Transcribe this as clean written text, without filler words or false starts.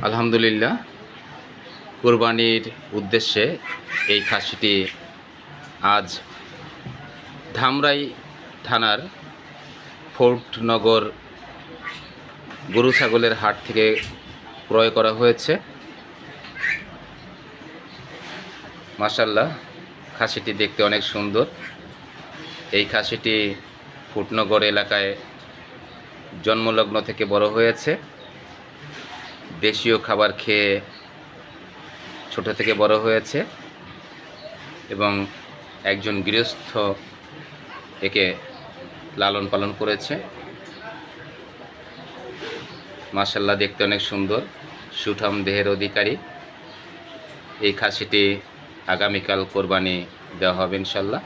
আলহামদুলিল্লাহ, কুরবানির উদ্দেশ্যে এই খাসিটি আজ ধামরাই থানার ফোর্টনগর গরু ছাগলের হাট থেকে ক্রয় করা হয়েছে। মাশাআল্লাহ, খাসিটি দেখতে অনেক সুন্দর। এই খাসিটি ফোর্টনগর এলাকায় জন্মলগ্ন থেকে বড় হয়েছে। দেশীয় খাবার খেয়ে ছোট থেকে বড় হয়েছে এবং একজন গৃহস্থ একে লালন পালন করেছে। মাশাআল্লাহ, দেখতে অনেক সুন্দর, সুঠাম দেহের অধিকারী। এই খাসিটি আগামীকাল কোরবানি দেওয়া হবে ইনশাল্লাহ।